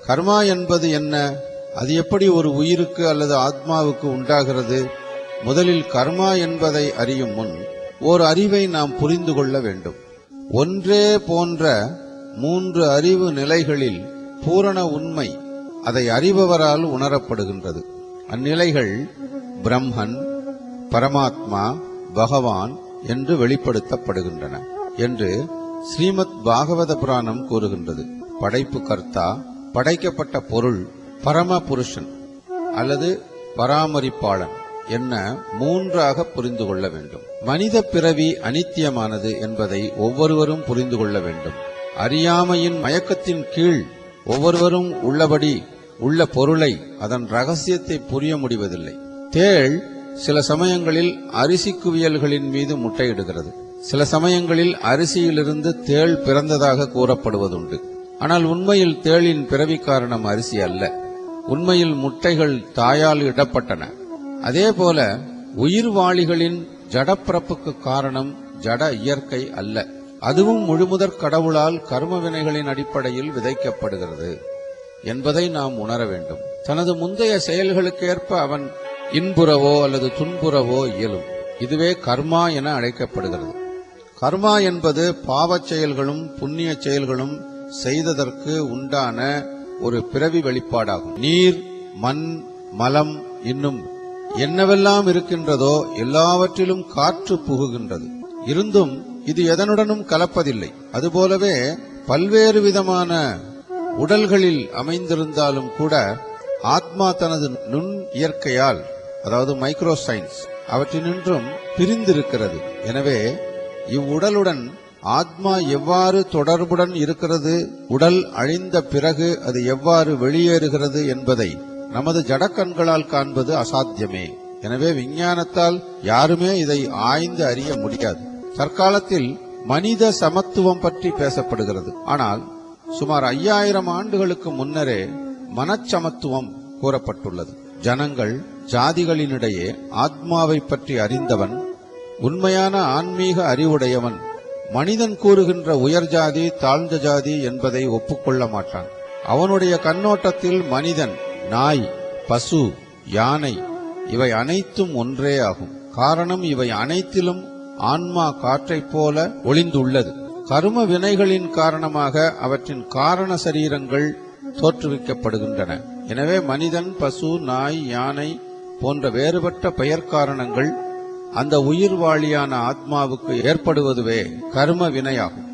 கர்மா என்பது என்ன? அது எப்படி ஒரு உயிருக்கு அல்லது ஆத்மாவுக்கு உண்டாகிறது? முதலில் கர்மா என்பதை அறியும் முன் ஓர் அறிவை நாம் புரிந்து கொள்ள வேண்டும். ஒன்றே போன்ற 3 அறிவு நிலைகளில் பூரண உண்மை அதை அறிபவரால் உணரப்படுகின்றது. அந்நிலைகள் பிரம்மன், பரமாத்மா, பகவான் என்று வெளிப்படுத்தப்படுகின்றன என்று ஸ்ரீமத் பாகவத புராணம் கூறுகின்றது. படைப்பு கர்த்தா, படைக்கப்பட்ட பொருள், பரம புருஷன் அல்லது பராமரிப்பாளன் என்ன 3ஆக புரிந்து கொள்ள வேண்டும். மனித பிறவி அனித்தியமானது என்பதை ஒவ்வொருவரும் புரிந்து கொள்ள வேண்டும். அறியாமையின் மயக்கத்தின் கீழ் ஒவ்வொருவரும் உள்ளபடி உள்ள பொருளை, அதன் ரகசியத்தை புரிய முடிவதில்லை. தேள் சில சமயங்களில் அரிசி குவியல்களின் மீது முட்டையிடுகிறது. சில சமயங்களில் அரிசியிலிருந்து தேள் பிறந்ததாக கூறப்படுவதுண்டு. ஆனால் உண்மையில் தேளின் பிறவி காரணம் அரிசி அல்ல. உண்மையில் முட்டைகள் தாயால் இடப்பட்டன. அதேபோல உயிர்வாளிகளின் ஜடப்பிறப்புக்கு காரணம் ஜட இயற்கை அல்ல. அதுவும் முழுமுதற் கடவுளால் கர்ம வினைகளின் அடிப்படையில் விதைக்கப்படுகிறது என்பதை நாம் உணர வேண்டும். தனது முந்தைய செயல்களுக்கேற்ப அவன் இன்புறவோ அல்லது துன்புறவோ இயலும். இதுவே கர்மா என அழைக்கப்படுகிறது. கர்மா என்பது பாவச் செயல்களும் புண்ணிய செயல்களும் செய்ததற்கு உண்டான ஒரு பிறவி வெளிப்பாடாகும். நீர், மண், மலம் இன்னும் என்னவெல்லாம் இருக்கின்றதோ எல்லாவற்றிலும் காற்று புகுகின்றது. இருந்தும் இது எதனுடனும் கலப்பதில்லை. அதுபோலவே பல்வேறு விதமான உடல்களில் அமைந்திருந்தாலும் கூட ஆத்மா தனது நுண் இயற்கையால், அதாவது மைக்ரோ சயின்ஸ், அவற்றினின்றும் பிரிந்திருக்கிறது. எனவே இவ்வுடலுடன் ஆத்மா எவ்வாறு தொடர்புடன் இருக்கிறது, உடல் அழிந்த பிறகு அது எவ்வாறு வெளியேறுகிறது என்பதை நமது ஜடக்கண்களால் காண்பது அசாத்தியமே. எனவே விஞ்ஞானத்தால் யாருமே இதை ஆய்ந்து அறிய முடியாது. தற்காலத்தில் மனித சமத்துவம் பற்றி பேசப்படுகிறது. ஆனால் சுமார் 5000 ஆண்டுகளுக்கு முன்னரே மனச்சமத்துவம் கூறப்பட்டுள்ளது. ஜனங்கள், ஜாதிகளினிடையே ஆத்மாவை பற்றி அறிந்தவன், உண்மையான ஆன்மீக அறிவுடையவன் மனிதன் கூறுகின்ற உயர் ஜாதி, தாழ்ந்த ஜாதி என்பதை ஒப்புக்கொள்ள மாட்டான். அவனுடைய கண்ணோட்டத்தில் மனிதன், நாய், பசு, யானை இவை அனைத்தும் ஒன்றே ஆகும். காரணம், இவை அனைத்திலும் ஆன்மா காற்றைப் போல ஒளிந்துள்ளது. கர்ம வினைகளின் காரணமாக அவற்றின் காரண சரீரங்கள் தோற்றுவிக்கப்படுகின்றன. எனவே மனிதன், பசு, நாய், யானை போன்ற வேறுபட்ட பெயர் காரணங்கள் அந்த உயிர்வாளியான ஆத்மாவுக்கு ஏற்படுவதுவே கர்ம வினையாகும்.